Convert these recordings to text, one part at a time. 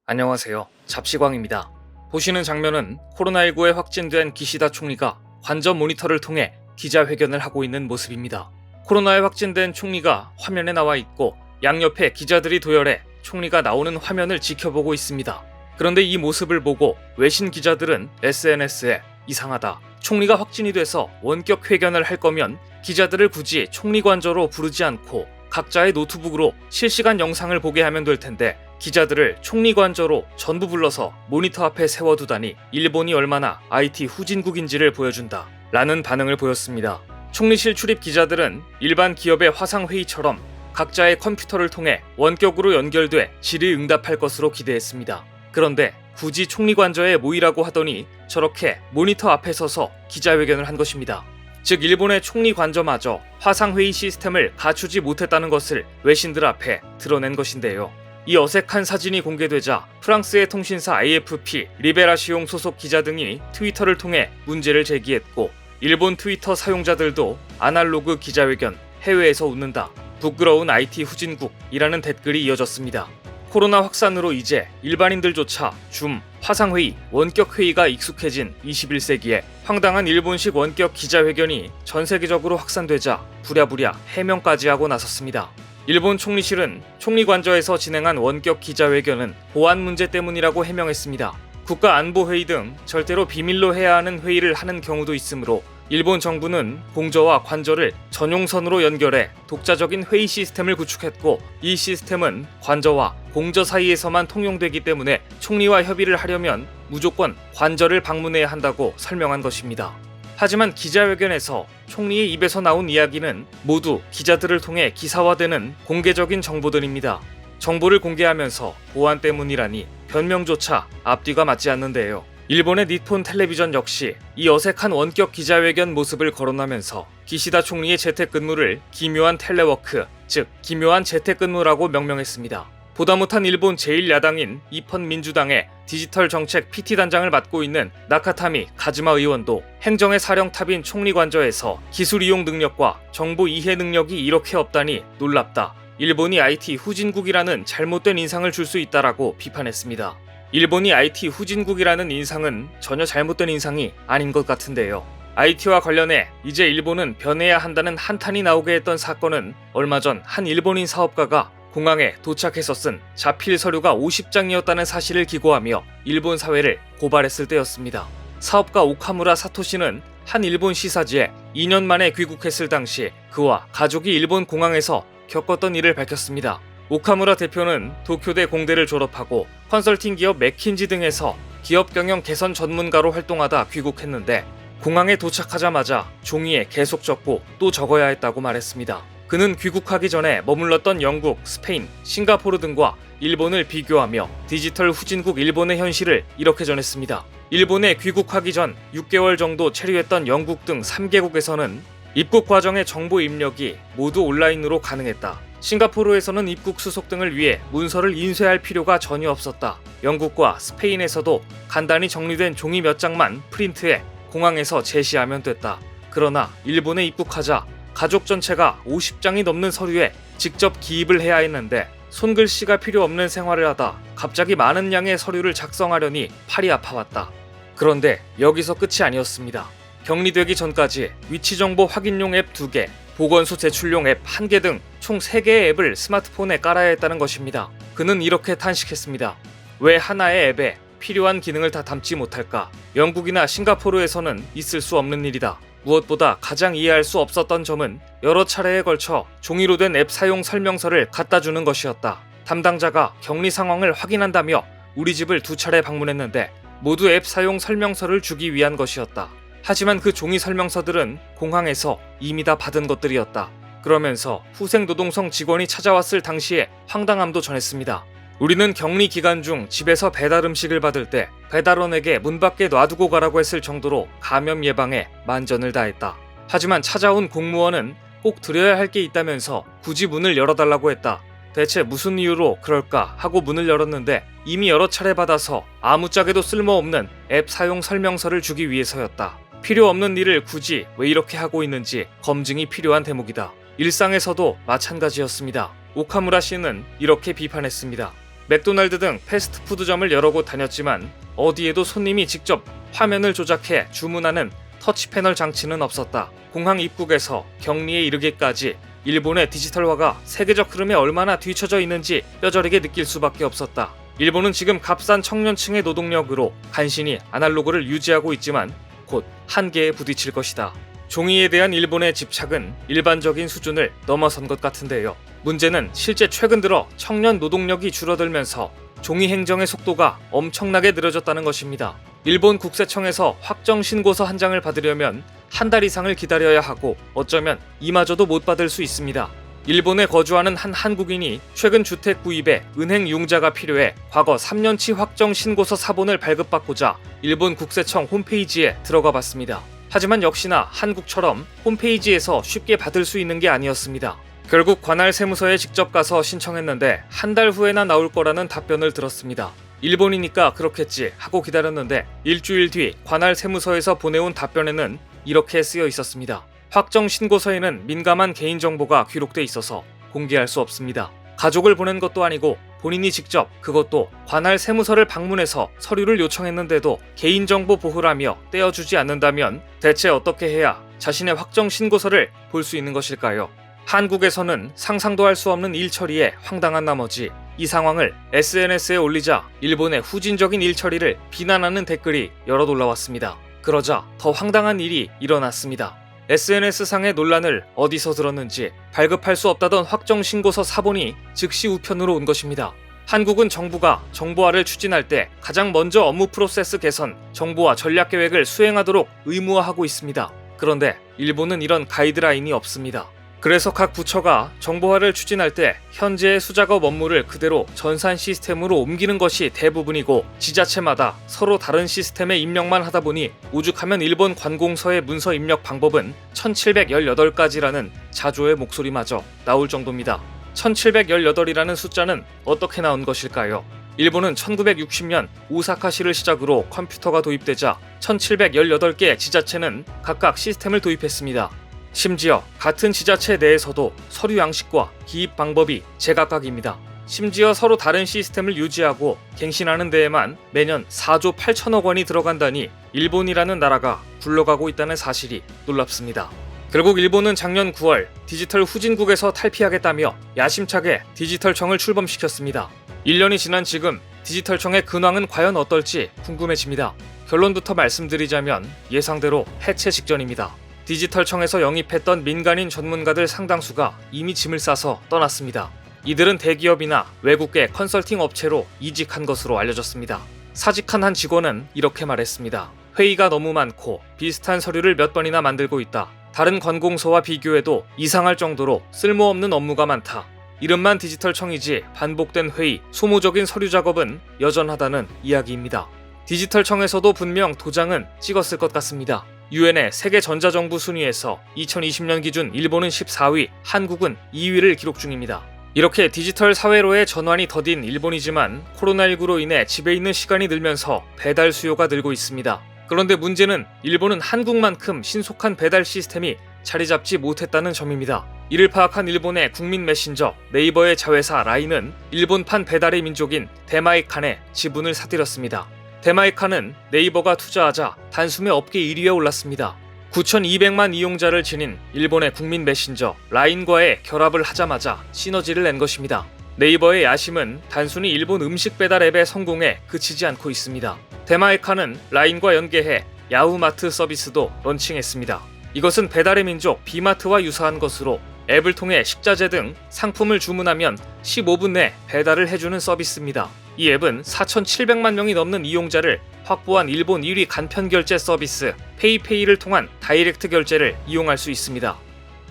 안녕하세요. 잡시광입니다. 보시는 장면은 코로나19에 확진된 기시다 총리가 관저 모니터를 통해 기자회견을 하고 있는 모습입니다. 코로나에 확진된 총리가 화면에 나와 있고 양옆에 기자들이 도열해 총리가 나오는 화면을 지켜보고 있습니다. 그런데 이 모습을 보고 외신 기자들은 SNS에 이상하다. 총리가 확진이 돼서 원격 회견을 할 거면 기자들을 굳이 총리 관저로 부르지 않고 각자의 노트북으로 실시간 영상을 보게 하면 될 텐데 기자들을 총리 관저로 전부 불러서 모니터 앞에 세워두다니 일본이 얼마나 IT 후진국인지를 보여준다 라는 반응을 보였습니다. 총리실 출입 기자들은 일반 기업의 화상회의처럼 각자의 컴퓨터를 통해 원격으로 연결돼 질의응답할 것으로 기대했습니다. 그런데 굳이 총리 관저에 모이라고 하더니 저렇게 모니터 앞에 서서 기자회견을 한 것입니다. 즉 일본의 총리 관저마저 화상회의 시스템을 갖추지 못했다는 것을 외신들 앞에 드러낸 것인데요. 이 어색한 사진이 공개되자 프랑스의 통신사 AFP, 리베라시옹 소속 기자 등이 트위터를 통해 문제를 제기했고 일본 트위터 사용자들도 아날로그 기자회견, 해외에서 웃는다, 부끄러운 IT 후진국이라는 댓글이 이어졌습니다. 코로나 확산으로 이제 일반인들조차 줌, 화상회의, 원격회의가 익숙해진 21세기에 황당한 일본식 원격 기자회견이 전 세계적으로 확산되자 부랴부랴 해명까지 하고 나섰습니다. 일본 총리실은 총리 관저에서 진행한 원격 기자회견은 보안 문제 때문이라고 해명했습니다. 국가안보회의 등 절대로 비밀로 해야 하는 회의를 하는 경우도 있으므로 일본 정부는 공저와 관저를 전용선으로 연결해 독자적인 회의 시스템을 구축했고 이 시스템은 관저와 공저 사이에서만 통용되기 때문에 총리와 협의를 하려면 무조건 관저를 방문해야 한다고 설명한 것입니다. 하지만 기자회견에서 총리의 입에서 나온 이야기는 모두 기자들을 통해 기사화되는 공개적인 정보들입니다. 정보를 공개하면서 보안 때문이라니 변명조차 앞뒤가 맞지 않는데요. 일본의 니폰 텔레비전 역시 이 어색한 원격 기자회견 모습을 거론하면서 기시다 총리의 재택근무를 기묘한 텔레워크, 즉 기묘한 재택근무라고 명명했습니다. 보다 못한 일본 제1야당인 이펀 민주당의 디지털 정책 PT단장을 맡고 있는 나카타미 가즈마 의원도 행정의 사령탑인 총리 관저에서 기술 이용 능력과 정보 이해 능력이 이렇게 없다니 놀랍다. 일본이 IT 후진국이라는 잘못된 인상을 줄 수 있다라고 비판했습니다. 일본이 IT 후진국이라는 인상은 전혀 잘못된 인상이 아닌 것 같은데요. IT와 관련해 이제 일본은 변해야 한다는 한탄이 나오게 했던 사건은 얼마 전 한 일본인 사업가가 공항에 도착해서 쓴 자필 서류가 50장이었다는 사실을 기고하며 일본 사회를 고발했을 때였습니다. 사업가 오카무라 사토시는 한 일본 시사지에 2년 만에 귀국했을 당시 그와 가족이 일본 공항에서 겪었던 일을 밝혔습니다. 오카무라 대표는 도쿄대 공대를 졸업하고 컨설팅 기업 맥킨지 등에서 기업 경영 개선 전문가로 활동하다 귀국했는데 공항에 도착하자마자 종이에 계속 적고 또 적어야 했다고 말했습니다. 그는 귀국하기 전에 머물렀던 영국, 스페인, 싱가포르 등과 일본을 비교하며 디지털 후진국 일본의 현실을 이렇게 전했습니다. 일본에 귀국하기 전 6개월 정도 체류했던 영국 등 3개국에서는 입국 과정의 정보 입력이 모두 온라인으로 가능했다. 싱가포르에서는 입국 수속 등을 위해 문서를 인쇄할 필요가 전혀 없었다. 영국과 스페인에서도 간단히 정리된 종이 몇 장만 프린트해 공항에서 제시하면 됐다. 그러나 일본에 입국하자 가족 전체가 50장이 넘는 서류에 직접 기입을 해야 했는데 손글씨가 필요 없는 생활을 하다 갑자기 많은 양의 서류를 작성하려니 팔이 아파왔다. 그런데 여기서 끝이 아니었습니다. 격리되기 전까지 위치정보 확인용 앱 2개, 보건소 제출용 앱 1개 등 총 3개의 앱을 스마트폰에 깔아야 했다는 것입니다. 그는 이렇게 탄식했습니다. 왜 하나의 앱에 필요한 기능을 다 담지 못할까? 영국이나 싱가포르에서는 있을 수 없는 일이다. 무엇보다 가장 이해할 수 없었던 점은 여러 차례에 걸쳐 종이로 된 앱 사용 설명서를 갖다 주는 것이었다. 담당자가 격리 상황을 확인한다며 우리 집을 2차례 방문했는데 모두 앱 사용 설명서를 주기 위한 것이었다. 하지만 그 종이 설명서들은 공항에서 이미 다 받은 것들이었다. 그러면서 후생노동성 직원이 찾아왔을 당시에 황당함도 전했습니다. 우리는 격리 기간 중 집에서 배달 음식을 받을 때 배달원에게 문 밖에 놔두고 가라고 했을 정도로 감염 예방에 만전을 다했다. 하지만 찾아온 공무원은 꼭 드려야 할 게 있다면서 굳이 문을 열어달라고 했다. 대체 무슨 이유로 그럴까 하고 문을 열었는데 이미 여러 차례 받아서 아무짝에도 쓸모없는 앱 사용 설명서를 주기 위해서였다. 필요 없는 일을 굳이 왜 이렇게 하고 있는지 검증이 필요한 대목이다. 일상에서도 마찬가지였습니다. 오카무라 씨는 이렇게 비판했습니다. 맥도날드 등 패스트푸드점을 여러 곳 다녔지만 어디에도 손님이 직접 화면을 조작해 주문하는 터치 패널 장치는 없었다. 공항 입국에서 격리에 이르기까지 일본의 디지털화가 세계적 흐름에 얼마나 뒤처져 있는지 뼈저리게 느낄 수밖에 없었다. 일본은 지금 값싼 청년층의 노동력으로 간신히 아날로그를 유지하고 있지만 곧 한계에 부딪힐 것이다. 종이에 대한 일본의 집착은 일반적인 수준을 넘어선 것 같은데요. 문제는 실제 최근 들어 청년 노동력이 줄어들면서 종이 행정의 속도가 엄청나게 느려졌다는 것입니다. 일본 국세청에서 확정 신고서 한 장을 받으려면 한 달 이상을 기다려야 하고 어쩌면 이마저도 못 받을 수 있습니다. 일본에 거주하는 한 한국인이 최근 주택 구입에 은행 융자가 필요해 과거 3년치 확정 신고서 사본을 발급받고자 일본 국세청 홈페이지에 들어가 봤습니다. 하지만 역시나 한국처럼 홈페이지에서 쉽게 받을 수 있는 게 아니었습니다. 결국 관할 세무서에 직접 가서 신청했는데 한 달 후에나 나올 거라는 답변을 들었습니다. 일본이니까 그렇겠지 하고 기다렸는데 일주일 뒤 관할 세무서에서 보내온 답변에는 이렇게 쓰여 있었습니다. 확정 신고서에는 민감한 개인정보가 기록돼 있어서 공개할 수 없습니다. 가족을 보낸 것도 아니고 본인이 직접 그것도 관할 세무서를 방문해서 서류를 요청했는데도 개인정보 보호라며 떼어주지 않는다면 대체 어떻게 해야 자신의 확정 신고서를 볼 수 있는 것일까요? 한국에서는 상상도 할 수 없는 일처리에 황당한 나머지 이 상황을 SNS에 올리자 일본의 후진적인 일처리를 비난하는 댓글이 여럿 올라왔습니다. 그러자 더 황당한 일이 일어났습니다. SNS상의 논란을 어디서 들었는지 발급할 수 없다던 확정 신고서 사본이 즉시 우편으로 온 것입니다. 한국은 정부가 정보화를 추진할 때 가장 먼저 업무 프로세스 개선, 정보화 전략 계획을 수행하도록 의무화하고 있습니다. 그런데 일본은 이런 가이드라인이 없습니다. 그래서 각 부처가 정보화를 추진할 때 현재의 수작업 업무를 그대로 전산 시스템으로 옮기는 것이 대부분이고 지자체마다 서로 다른 시스템에 입력만 하다 보니 오죽하면 일본 관공서의 문서 입력 방법은 1718가지라는 자조의 목소리마저 나올 정도입니다. 1718이라는 숫자는 어떻게 나온 것일까요? 일본은 1960년 오사카시를 시작으로 컴퓨터가 도입되자 1718개 지자체는 각각 시스템을 도입했습니다. 심지어 같은 지자체 내에서도 서류 양식과 기입 방법이 제각각입니다. 심지어 서로 다른 시스템을 유지하고 갱신하는 데에만 매년 4조 8천억 원이 들어간다니 일본이라는 나라가 굴러가고 있다는 사실이 놀랍습니다. 결국 일본은 작년 9월 디지털 후진국에서 탈피하겠다며 야심차게 디지털청을 출범시켰습니다. 1년이 지난 지금 디지털청의 근황은 과연 어떨지 궁금해집니다. 결론부터 말씀드리자면 예상대로 해체 직전입니다. 디지털청에서 영입했던 민간인 전문가들 상당수가 이미 짐을 싸서 떠났습니다. 이들은 대기업이나 외국계 컨설팅 업체로 이직한 것으로 알려졌습니다. 사직한 한 직원은 이렇게 말했습니다. 회의가 너무 많고 비슷한 서류를 몇 번이나 만들고 있다. 다른 관공서와 비교해도 이상할 정도로 쓸모없는 업무가 많다. 이름만 디지털청이지 반복된 회의, 소모적인 서류 작업은 여전하다는 이야기입니다. 디지털청에서도 분명 도장은 찍었을 것 같습니다. 유엔의 세계 전자정부 순위에서 2020년 기준 일본은 14위, 한국은 2위를 기록 중입니다. 이렇게 디지털 사회로의 전환이 더딘 일본이지만 코로나19로 인해 집에 있는 시간이 늘면서 배달 수요가 늘고 있습니다. 그런데 문제는 일본은 한국만큼 신속한 배달 시스템이 자리 잡지 못했다는 점입니다. 이를 파악한 일본의 국민 메신저 네이버의 자회사 라인은 일본판 배달의 민족인 대마이칸에 지분을 사들였습니다. 대마이칸은 네이버가 투자하자 단숨에 업계 1위에 올랐습니다. 9,200만 이용자를 지닌 일본의 국민 메신저 라인과의 결합을 하자마자 시너지를 낸 것입니다. 네이버의 야심은 단순히 일본 음식 배달 앱의 성공에 그치지 않고 있습니다. 대마이칸은 라인과 연계해 야후마트 서비스도 런칭했습니다. 이것은 배달의 민족 비마트와 유사한 것으로 앱을 통해 식자재 등 상품을 주문하면 15분 내 배달을 해주는 서비스입니다. 이 앱은 4,700만 명이 넘는 이용자를 확보한 일본 1위 간편 결제 서비스 페이페이를 통한 다이렉트 결제를 이용할 수 있습니다.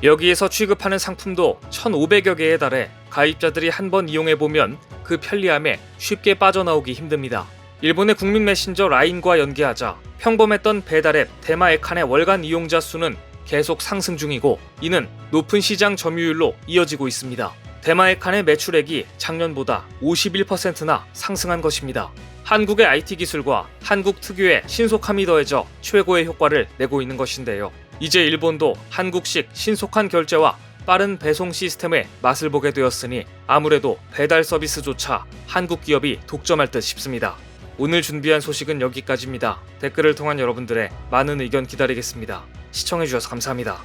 여기에서 취급하는 상품도 1,500여 개에 달해 가입자들이 한번 이용해보면 그 편리함에 쉽게 빠져나오기 힘듭니다. 일본의 국민 메신저 라인과 연계하자 평범했던 배달앱 대마에칸의 월간 이용자 수는 계속 상승 중이고 이는 높은 시장 점유율로 이어지고 있습니다. 대마에칸의 매출액이 작년보다 51%나 상승한 것입니다. 한국의 IT 기술과 한국 특유의 신속함이 더해져 최고의 효과를 내고 있는 것인데요. 이제 일본도 한국식 신속한 결제와 빠른 배송 시스템의 맛을 보게 되었으니 아무래도 배달 서비스조차 한국 기업이 독점할 듯 싶습니다. 오늘 준비한 소식은 여기까지입니다. 댓글을 통한 여러분들의 많은 의견 기다리겠습니다. 시청해주셔서 감사합니다.